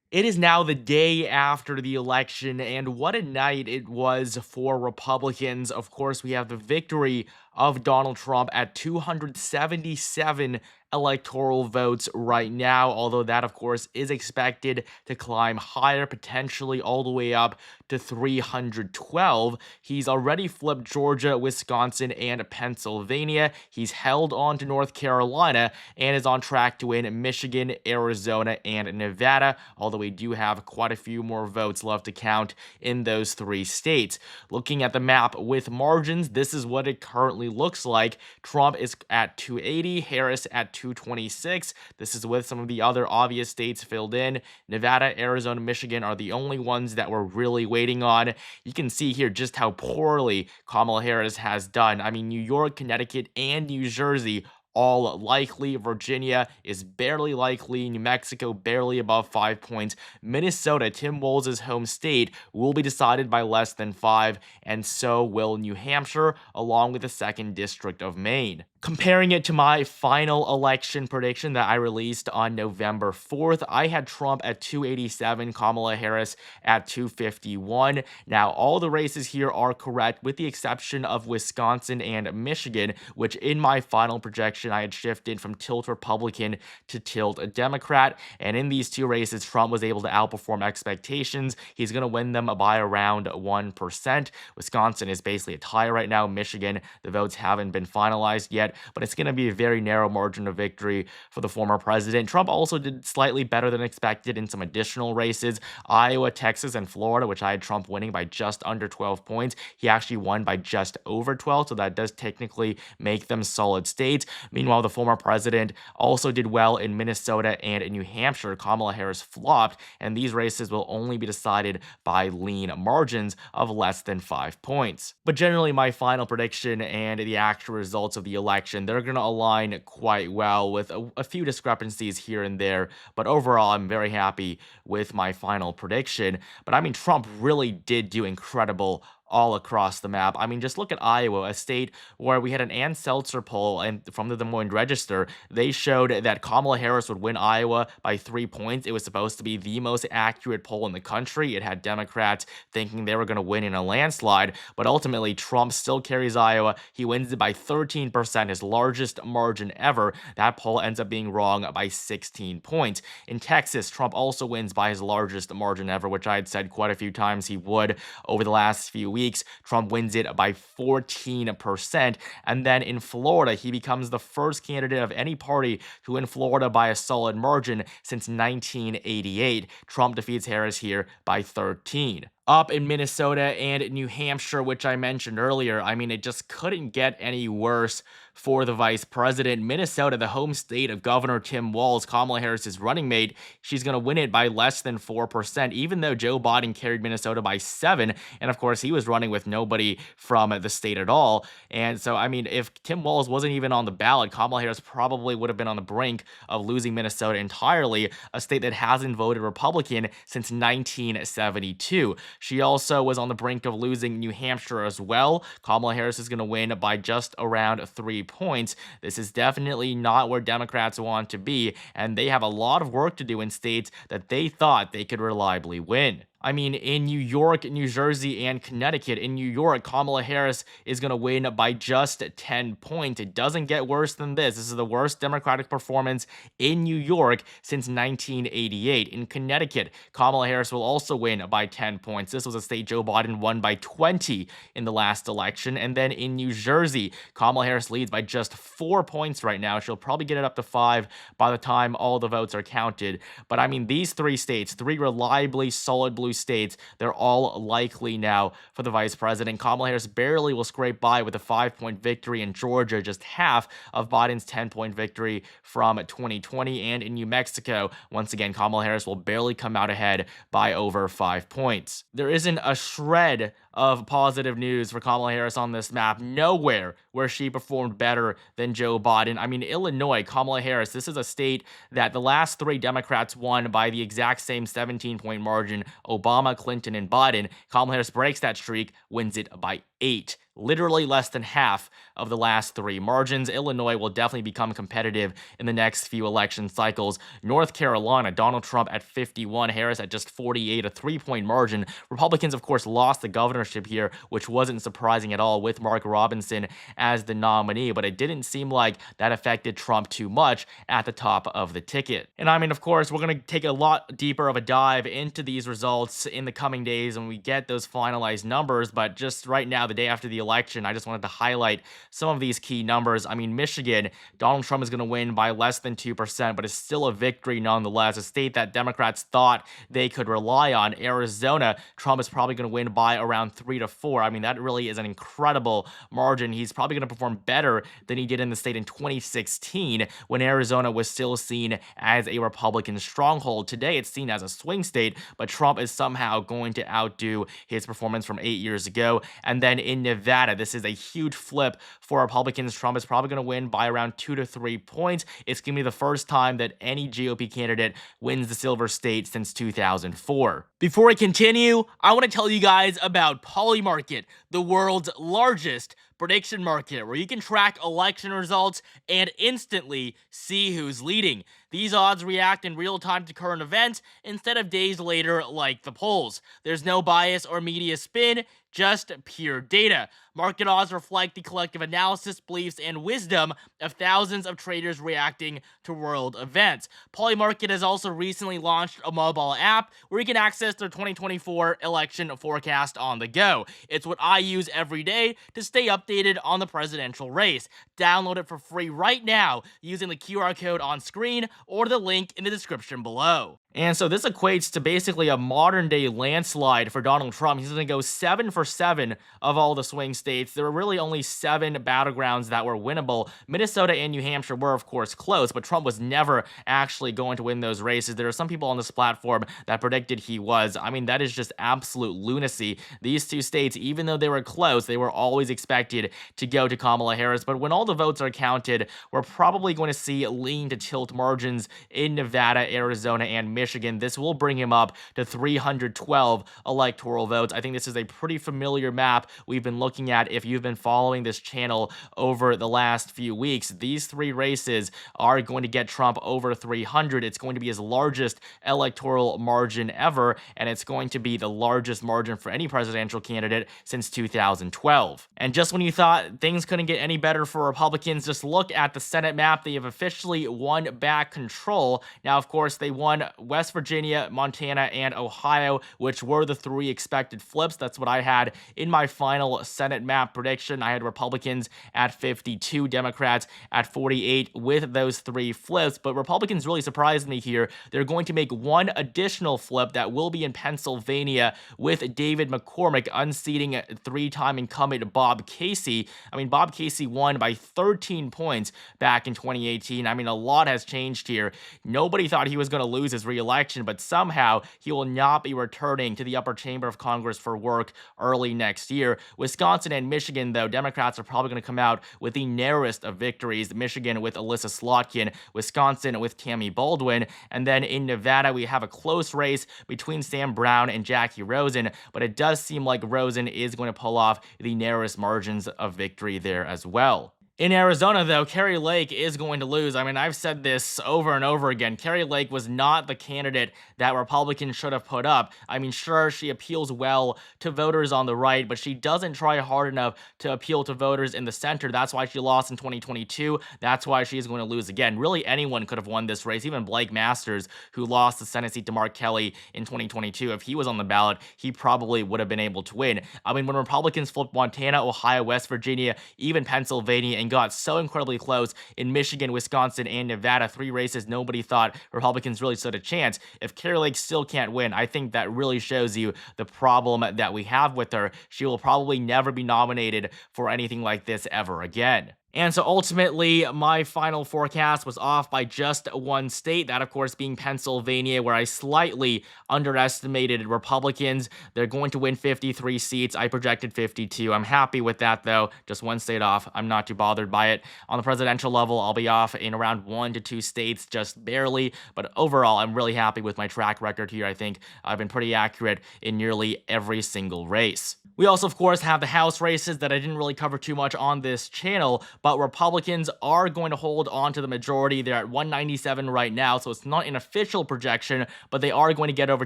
It is now the day after the election, and what a night it was for Republicans. Of course, we have the victory of Donald Trump at 277 electoral votes right now, although that, of course, is expected to climb higher, potentially all the way up to 312. He's already flipped Georgia, Wisconsin, and Pennsylvania. He's held on to North Carolina and is on track to win Michigan, Arizona, and Nevada, although we do have quite a few more votes left to count in those three states. Looking at the map with margins, this is what it currently looks like. Trump is at 280, Harris at 226. This is with some of the other obvious states filled in. Nevada, Arizona, Michigan are the only ones that we're really waiting on. You can see here just how poorly Kamala Harris has done. I mean, New York, Connecticut, and New Jersey all likely. Virginia is barely likely. New Mexico barely above 5 points. Minnesota, Tim Walz's home state, will be decided by less than 5, and so will New Hampshire, along with the 2nd District of Maine. Comparing it to my final election prediction that I released on November 4th, I had Trump at 287, Kamala Harris at 251. Now, all the races here are correct, with the exception of Wisconsin and Michigan, which in my final projection, I had shifted from tilt Republican to tilt Democrat. And in these two races, Trump was able to outperform expectations. He's going to win them by around 1%. Wisconsin is basically a tie right now. Michigan, the votes haven't been finalized yet, but it's going to be a very narrow margin of victory for the former president. Trump also did slightly better than expected in some additional races. Iowa, Texas, and Florida, which I had Trump winning by just under 12 points. He actually won by just over 12, so that does technically make them solid states. Meanwhile, the former president also did well in Minnesota and in New Hampshire. Kamala Harris flopped, and these races will only be decided by lean margins of less than 5 points. But generally, my final prediction and the actual results of the election, they're going to align quite well, with a few discrepancies here and there. But overall, I'm very happy with my final prediction. But I mean, Trump really did do incredible all across the map. I mean, just look at Iowa, a state where we had an Ann Seltzer poll and from the Des Moines Register. They showed that Kamala Harris would win Iowa by 3 points. It was supposed to be the most accurate poll in the country. It had Democrats thinking they were going to win in a landslide, but ultimately Trump still carries Iowa. He wins it by 13%, his largest margin ever. That poll ends up being wrong by 16 points. In Texas, Trump also wins by his largest margin ever, which I had said quite a few times he would over the last few weeks. Trump wins it by 14%. And then in Florida, he becomes the first candidate of any party to win Florida by a solid margin since 1988. Trump defeats Harris here by 13. Up in Minnesota and New Hampshire, which I mentioned earlier, I mean, it just couldn't get any worse for the vice president. Minnesota, the home state of Governor Tim Walz, Kamala Harris's running mate, she's going to win it by less than 4%, even though Joe Biden carried Minnesota by 7. And of course, he was running with nobody from the state at all. And so, I mean, if Tim Walz wasn't even on the ballot, Kamala Harris probably would have been on the brink of losing Minnesota entirely, a state that hasn't voted Republican since 1972. She also was on the brink of losing New Hampshire as well. Kamala Harris is going to win by just around 3 points. This is definitely not where Democrats want to be, and they have a lot of work to do in states that they thought they could reliably win. I mean, in New York, New Jersey, and Connecticut. In New York, Kamala Harris is going to win by just 10 points. It doesn't get worse than this. This is the worst Democratic performance in New York since 1988. In Connecticut, Kamala Harris will also win by 10 points. This was a state Joe Biden won by 20 in the last election. And then in New Jersey, Kamala Harris leads by just 4 points right now. She'll probably get it up to 5 by the time all the votes are counted. But I mean, these three states, three reliably solid blue states, they're all likely now for the vice president. Kamala Harris barely will scrape by with a 5-point victory in Georgia, just half of Biden's 10-point victory from 2020. And in New Mexico, once again, Kamala Harris will barely come out ahead by over 5 points. There isn't a shred of positive news for Kamala Harris on this map. Nowhere where she performed better than Joe Biden. I mean, Illinois, Kamala Harris, this is a state that the last 3 Democrats won by the exact same 17-point margin. Obama, Clinton, and Biden. Kamala Harris breaks that streak, wins it by 8. literally less than half of the last three margins. Illinois will definitely become competitive in the next few election cycles. North Carolina, Donald Trump at 51, Harris at just 48, a 3-point margin. Republicans, of course, lost the governorship here, which wasn't surprising at all with Mark Robinson as the nominee, but it didn't seem like that affected Trump too much at the top of the ticket. And I mean, of course, we're going to take a lot deeper of a dive into these results in the coming days when we get those finalized numbers, but just right now, the day after the election, I just wanted to highlight some of these key numbers. I mean, Michigan, Donald Trump is going to win by less than 2%, but it's still a victory nonetheless, a state that Democrats thought they could rely on. Arizona, Trump is probably going to win by around 3 to 4. I mean, that really is an incredible margin. He's probably going to perform better than he did in the state in 2016 when Arizona was still seen as a Republican stronghold. Today, it's seen as a swing state, but Trump is somehow going to outdo his performance from 8 years ago. And then in Nevada, this is a huge flip for Republicans. Trump is probably going to win by around 2 to 3 points. It's going to be the first time that any GOP candidate wins the Silver State since 2004. Before I continue, I want to tell you guys about Polymarket, the world's largest prediction market, where you can track election results and instantly see who's leading. These odds react in real time to current events instead of days later like the polls. There's no bias or media spin, just pure data. Market odds reflect the collective analysis, beliefs, and wisdom of thousands of traders reacting to world events. Polymarket has also recently launched a mobile app where you can access their 2024 election forecast on the go. It's what I use every day to stay updated on the presidential race. Download it for free right now using the QR code on screen or the link in the description below. And so this equates to basically a modern-day landslide for Donald Trump. He's going to go 7 for 7 of all the swing states. There were really only 7 battlegrounds that were winnable. Minnesota and New Hampshire were, of course, close, but Trump was never actually going to win those races. There are some people on this platform that predicted he was. I mean, that is just absolute lunacy. These two states, even though they were close, they were always expected to go to Kamala Harris. But when all the votes are counted, we're probably going to see lean to tilt margins in Nevada, Arizona, and Michigan. This will bring him up to 312 electoral votes. I think this is a pretty familiar map we've been looking at if you've been following this channel over the last few weeks. These three races are going to get Trump over 300. It's going to be his largest electoral margin ever, and it's going to be the largest margin for any presidential candidate since 2012. And just when you thought things couldn't get any better for Republicans, just look at the Senate map. They have officially won back control. Now, of course, they won West Virginia, Montana, and Ohio, which were the three expected flips. That's what I had in my final Senate map prediction. I had Republicans at 52, Democrats at 48 with those three flips, but Republicans really surprised me here. They're going to make one additional flip that will be in Pennsylvania with David McCormick unseating three-time incumbent Bob Casey. I mean, Bob Casey won by 13 points back in 2018. I mean, a lot has changed here. Nobody thought he was going to lose his re-election, but somehow he will not be returning to the upper chamber of Congress for work early next year. Wisconsin and Michigan, though, Democrats are probably going to come out with the narrowest of victories. Michigan with Alyssa Slotkin, Wisconsin with Tammy Baldwin, and then in Nevada, we have a close race between Sam Brown and Jackie Rosen, but it does seem like Rosen is going to pull off the narrowest margins of victory there as well. In Arizona, though, Kari Lake is going to lose. I mean, I've said this over and over again. Kari Lake was not the candidate that Republicans should have put up. I mean, sure, she appeals well to voters on the right, but she doesn't try hard enough to appeal to voters in the center. That's why she lost in 2022. That's why she is going to lose again. Really, anyone could have won this race. Even Blake Masters, who lost the Senate seat to Mark Kelly in 2022, if he was on the ballot, he probably would have been able to win. I mean, when Republicans flipped Montana, Ohio, West Virginia, even Pennsylvania, and got so incredibly close in Michigan, Wisconsin, and Nevada, three races nobody thought Republicans really stood a chance. If Kari Lake still can't win, I think that really shows you the problem that we have with her. She will probably never be nominated for anything like this ever again. And so ultimately, my final forecast was off by just one state, that of course being Pennsylvania, where I slightly underestimated Republicans. They're going to win 53 seats. I projected 52. I'm happy with that though. Just one state off. I'm not too bothered by it. On the presidential level, I'll be off in around 1 to 2 states, just barely. But overall, I'm really happy with my track record here. I think I've been pretty accurate in nearly every single race. We also, of course, have the House races that I didn't really cover too much on this channel, but Republicans are going to hold on to the majority. They're at 197 right now, so it's not an official projection, but they are going to get over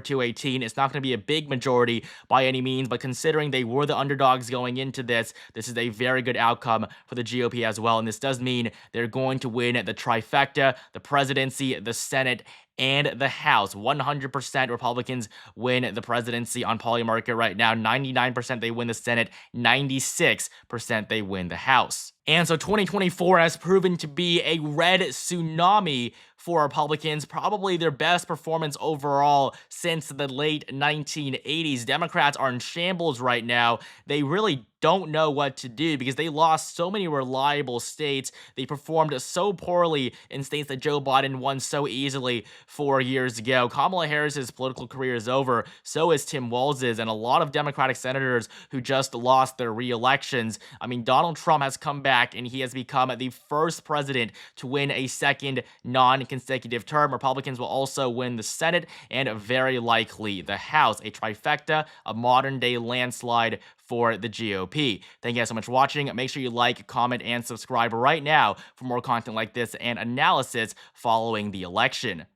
218. It's not going to be a big majority by any means, but considering they were the underdogs going into this, this is a very good outcome for the GOP as well, and this does mean they're going to win the trifecta, the presidency, the Senate, and the House. 100% Republicans win the presidency on Polymarket right now. 99% they win the Senate. 96% they win the House. And so 2024 has proven to be a red tsunami for Republicans, probably their best performance overall since the late 1980s. Democrats are in shambles right now. They really don't know what to do because they lost so many reliable states. They performed so poorly in states that Joe Biden won so easily 4 years ago. Kamala Harris's political career is over. So is Tim Walz's, and a lot of Democratic senators who just lost their re-elections. I mean, Donald Trump has come back and he has become the first president to win a second non-consecutive term. Republicans will also win the Senate and very likely the House. A trifecta, a modern-day landslide for the GOP. Thank you guys so much for watching. Make sure you like, comment, and subscribe right now for more content like this and analysis following the election.